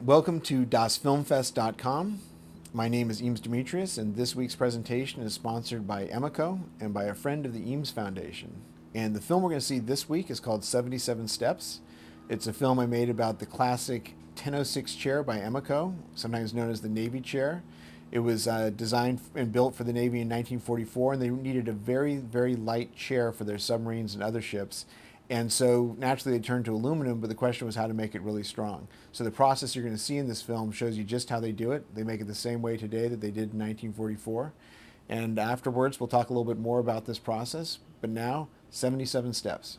Welcome to dasfilmfest.com. My name is Eames Demetrius, and this week's presentation is sponsored by Emico and by a friend of the Eames Foundation. And the film we're going to see this week is called 77 Steps. It's a film I made about the classic 1006 chair by Emico, sometimes known as the Navy chair. It was designed and built for the Navy in 1944, and they needed a very, very light chair for their submarines and other ships. And so naturally they turned to aluminum, but the question was how to make it really strong. So the process you're going to see in this film shows you just how they do it. They make it the same way today that they did in 1944. And afterwards, we'll talk a little bit more about this process. But now, 77 steps.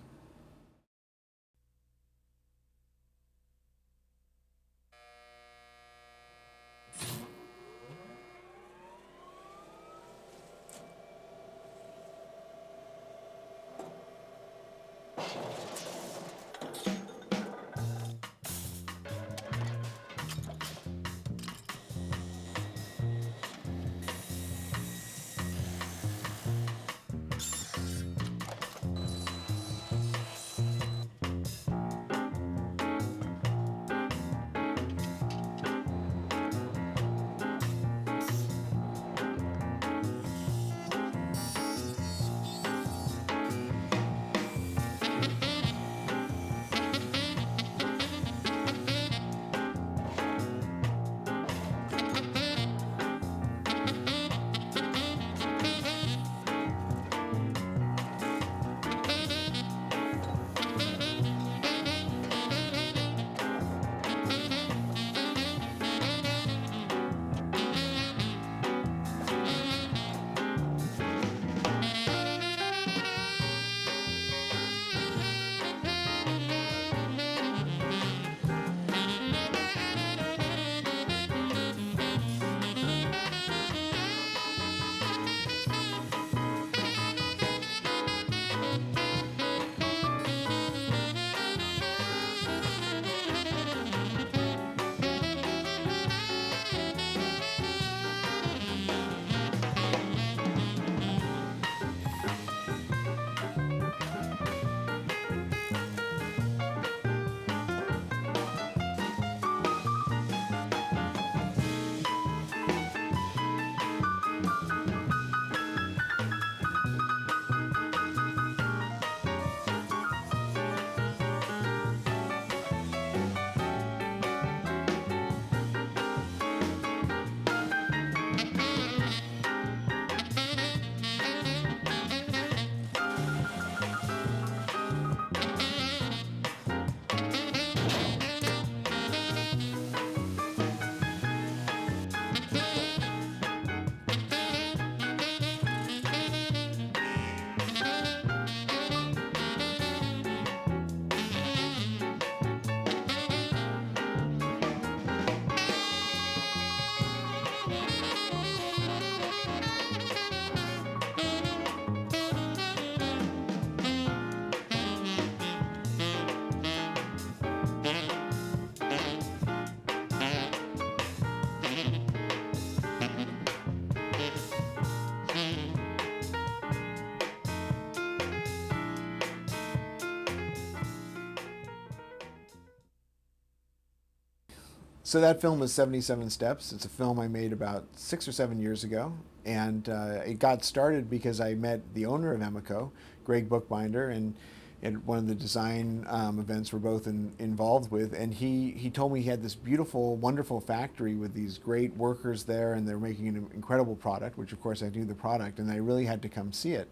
So that film was 77 Steps. It's a film I made about 6 or 7 years ago. And it got started because I met the owner of Emico, Greg Bookbinder, and at one of the design events we're both involved with. And he told me he had this beautiful, wonderful factory with these great workers there, and they're making an incredible product, which of course I knew the product, and I really had to come see it.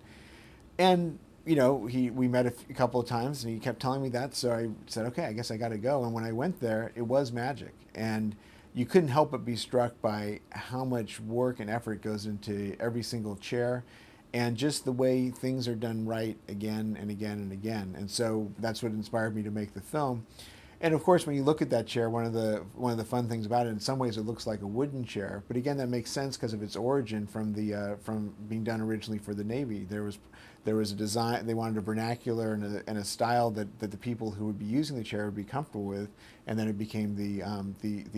And we met a couple of times, and he kept telling me that. So I said, okay, I guess I got to go. And when I went there, it was magic, and you couldn't help but be struck by how much work and effort goes into every single chair, and just the way things are done right again and again and again. And so that's what inspired me to make the film. And of course, when you look at that chair, one of the fun things about it, in some ways, it looks like a wooden chair. But again, that makes sense because of its origin from being done originally for the Navy. There was a design. They wanted a vernacular and a style that the people who would be using the chair would be comfortable with, and then it became the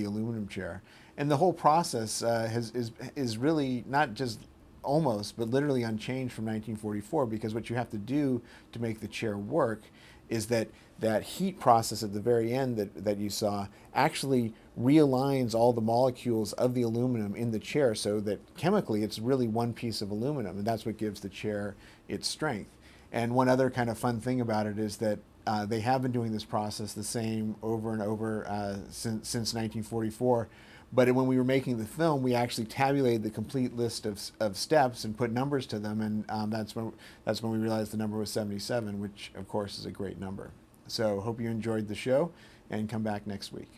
aluminum chair. And the whole process is really not just almost, but literally unchanged from 1944, because what you have to do to make the chair work is that that heat process at the very end that you saw actually realigns all the molecules of the aluminum in the chair so that chemically it's really one piece of aluminum, and that's what gives the chair its strength. And one other kind of fun thing about it is that they have been doing this process the same over and over since 1944. But when we were making the film, we actually tabulated the complete list of steps and put numbers to them, and that's when we realized the number was 77, which of course is a great number. So hope you enjoyed the show, and come back next week.